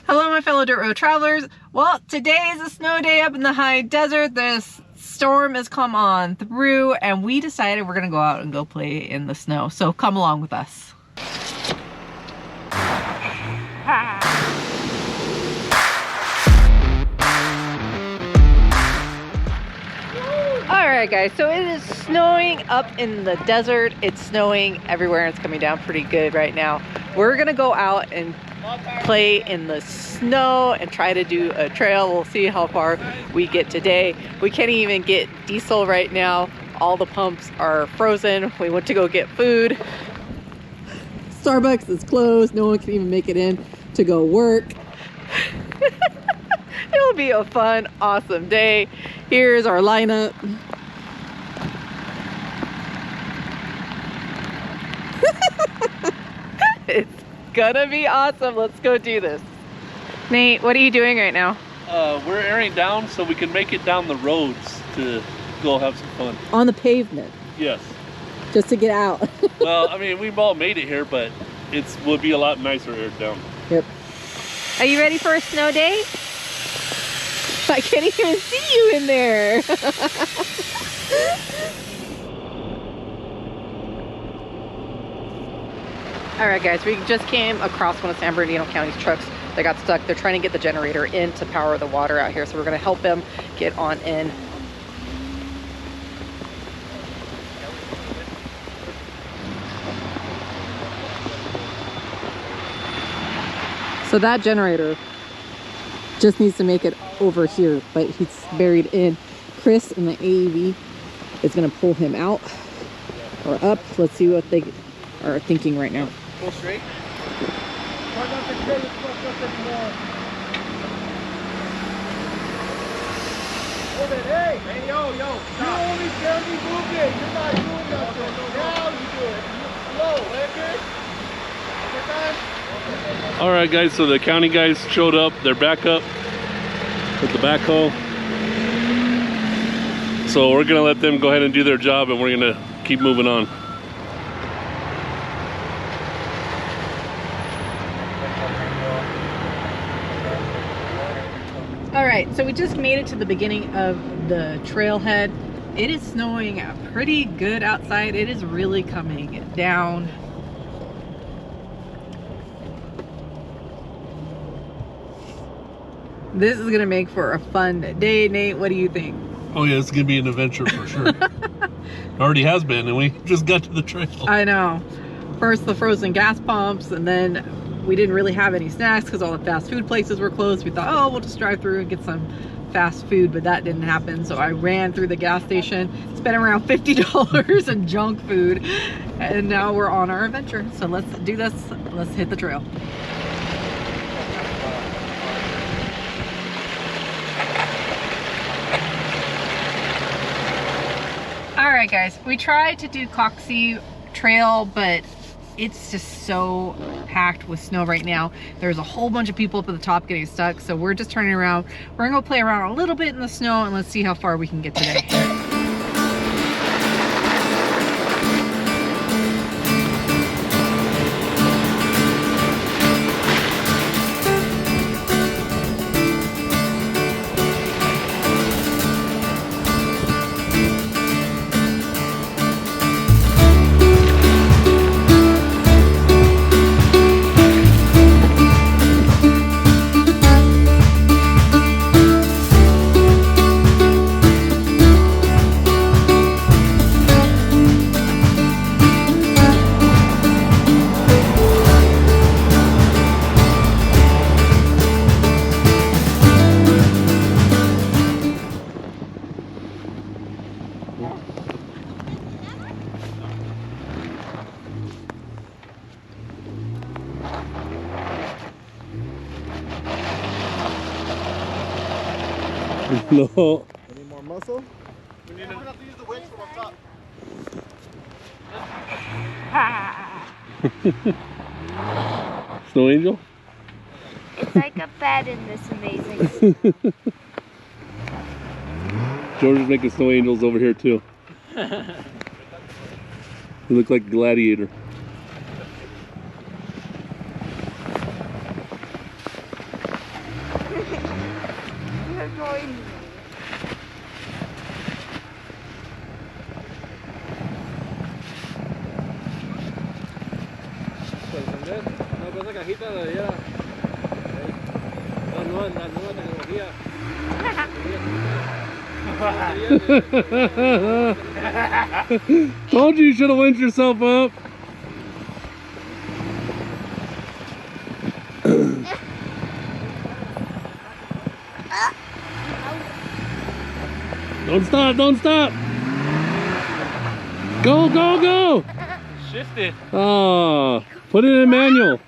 Hello my fellow dirt road travelers. Well, today is a snow day up in the high desert. This storm has come on through and we decided we're gonna go out and go play in the snow. So come along with us. Alright guys, so it is snowing up in the desert. It's snowing everywhere and it's coming down pretty good right now. We're gonna go out and play in the snow and try to do a trail. We'll see how far we get today. We can't even get diesel right now. All the pumps are frozen. We went to go get food. Starbucks is closed. No one can even make it in to go work. It will be a fun, awesome day. Here's our lineup. It's gonna be awesome. Let's go do this. Nate, what are you doing right now? We're airing down so we can make it down the roads to go have some fun. On the pavement? Yes. Just to get out. Well, I mean, we've all made it here, but it will be a lot nicer aired down. Yep. Are you ready for a snow day? I can't even see you in there. All right, guys, we just came across one of San Bernardino County's trucks that got stuck. They're trying to get the generator in to power the water out here, so we're gonna help them get on in. So that generator just needs to make it over here, but he's buried in. Chris in the AEV is gonna pull him out or up. Let's see what they are thinking right now. Go straight. Try not to get it fucked up anymore. Hold it, hey! Hey, yo! You only barely moved it. You're not doing nothing. Now you do it. Slow, Edgar. Over time. All right, guys, so the county guys showed up. They're back up with the backhoe. So we're gonna let them go ahead and do their job and we're gonna keep moving on. All right, so we just made it to the beginning of the trailhead. It is snowing pretty good outside. It is really coming down. This is gonna make for a fun day. Nate, what do you think? Oh yeah, it's gonna be an adventure for sure. It already has been, and we just got to the trail. I know. First the frozen gas pumps, and then we didn't really have any snacks because all the fast food places were closed. We thought, oh, we'll just drive through and get some fast food, but that didn't happen. So I ran through the gas station, spent around $50 in junk food, and now we're on our adventure. So let's do this. Let's hit the trail. All right, guys, we tried to do Coxie Trail, but it's just so packed with snow right now. There's a whole bunch of people up at the top getting stuck, so we're just turning around. We're gonna go play around a little bit in the snow and let's see how far we can get today. No. Any more muscle? We need to have to use the winch from up top. Snow Angel? It's like a bed in this amazing. George is making snow angels over here too. They look like Gladiator. DirtRoadJourney. Una cosa cajita de allá. La nueva tecnología. Told you should have went yourself up. Don't stop, don't stop. Go, go, go. Shift it. Oh, put it in manual.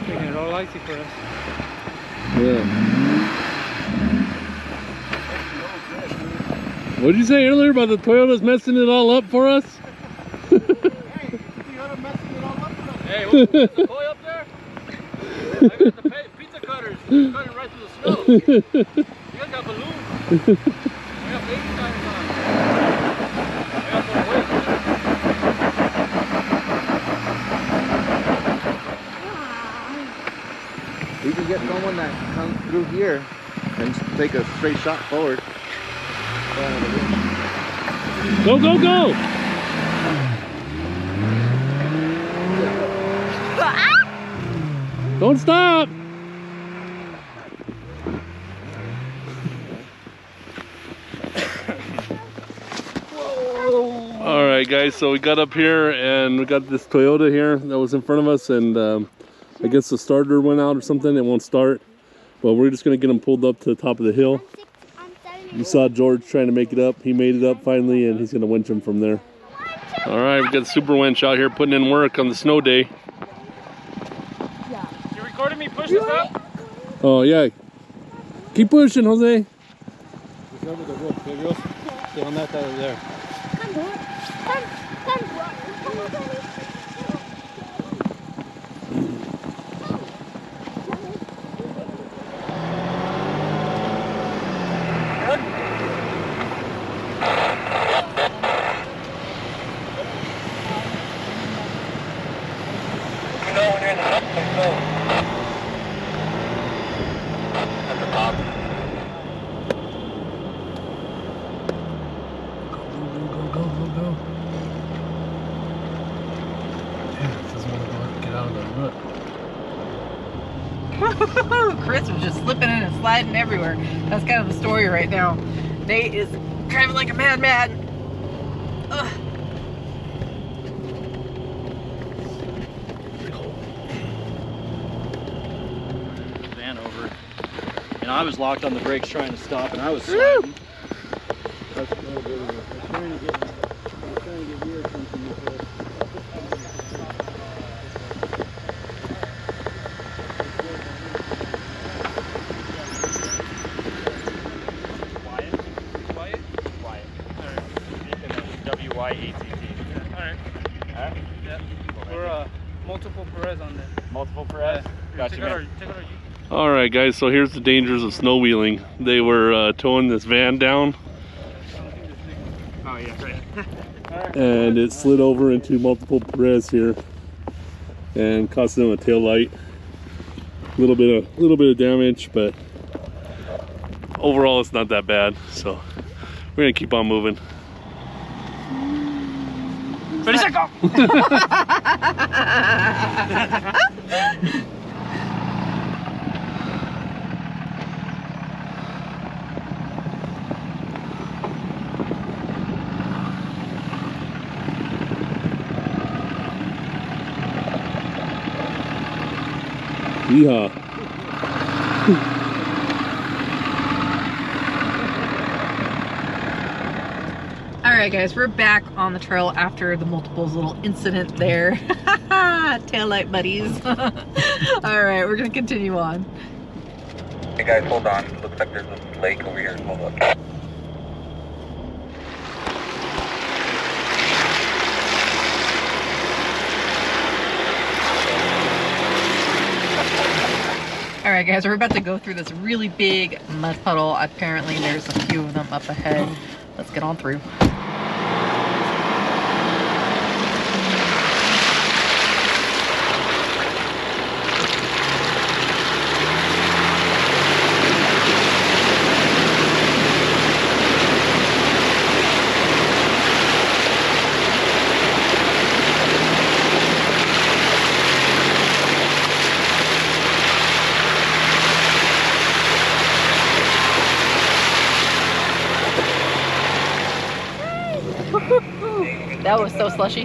Making it all icy for us. Yeah. What did you say earlier about the Toyotas messing it all up for us? Hey, Toyota messing it all up for us. Hey, what's the toy up there? I got the pizza cutters. They're cutting right through the snow. You guys got balloons. I got baby tires on. I got some weight. You can get someone that comes through here and take a straight shot forward. Go, go, go! Don't stop! Alright guys, so we got up here and we got this Toyota here that was in front of us, and I guess the starter went out or something. It won't start, but we're just gonna get him pulled up to the top of the hill. You saw George trying to make it up. He made it up finally, and he's gonna winch him from there. Alright, we got the super winch out here putting in work on the snow day. You recording me push this up? Oh yeah, keep pushing, Jose. Stay on that side of there. Chris was just slipping in and sliding everywhere. That's kind of the story right now. Nate is driving like a madman. Ugh. Van over, and I was locked on the brakes trying to stop, and I was sliding. That's no good enough. I'm trying to get your attention with this. W-Y-A-T-T. Alright. Alright? Yeah. We're multiple Perez on there. Multiple Perez. Got you, man. Alright guys, so here's the dangers of snow wheeling. They were towing this van down. Oh yeah, right. And it slid over into multiple Perez here and cost them a tail light. A little bit of damage, but overall it's not that bad. So we're gonna keep on moving. Ready, set, go! Yeehaw. Alright guys, we're back on the trail after the multiples little incident there. Taillight buddies. Alright, we're gonna continue on. Hey guys, hold on. Looks like there's a lake over here. Hold up. right, guys, we're about to go through this really big mud puddle. Apparently, there's a few of them up ahead. Let's get on through. That was so slushy.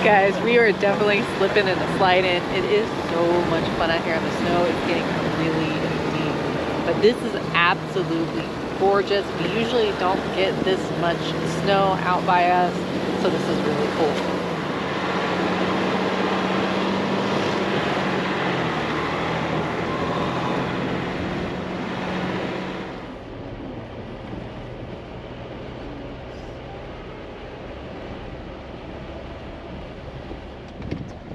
Guys, we are definitely slipping and sliding. It is so much fun out here in the snow. It's getting really deep, but this is absolutely gorgeous. We usually don't get this much snow out by us, so this is really cool.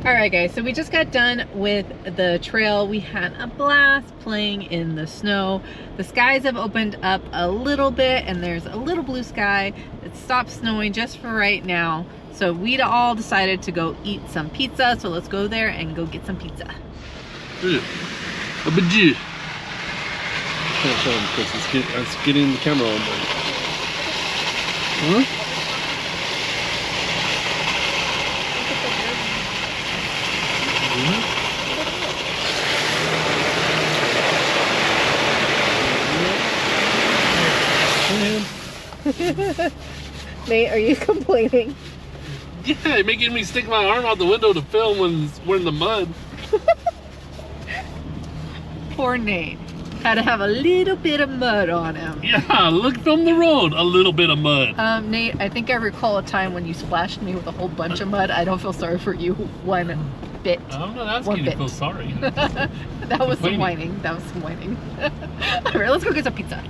Alright guys, so we just got done with the trail. We had a blast playing in the snow. The skies have opened up a little bit and there's a little blue sky. It stopped snowing just for right now. So we all decided to go eat some pizza. So let's go there and go get some pizza. A bajou. Can't show them because it's getting the camera on. Huh? Nate, are you complaining? Yeah, making me stick my arm out the window to film when we're in the mud. Poor Nate. Had to have a little bit of mud on him. Yeah, look from the road, a little bit of mud. Nate, I think I recall a time when you splashed me with a whole bunch of mud. I don't feel sorry for you one bit. I'm not asking you to feel sorry. That was some whining. That was some whining. All right, let's go get some pizza.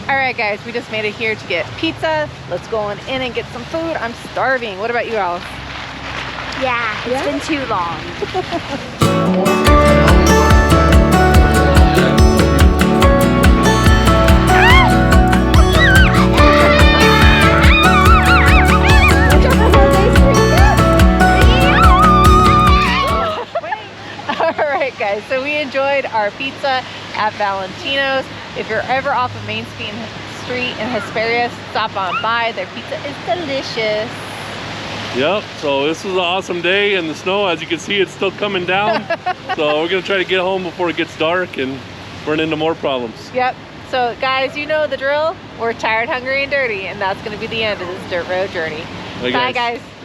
Alright guys, we just made it here to get pizza. Let's go on in and get some food. I'm starving. What about you, Alice? Yeah, it's been too long. Alright guys, so we enjoyed our pizza at Valentino's. If you're ever off of Main Street in Hesperia, stop on by. Their pizza is delicious. Yep, so this was an awesome day in the snow. As you can see, it's still coming down. So we're gonna try to get home before it gets dark and run into more problems. Yep, so guys, you know the drill. We're tired, hungry, and dirty, and that's gonna be the end of this dirt road journey. Bye, Bye guys. guys.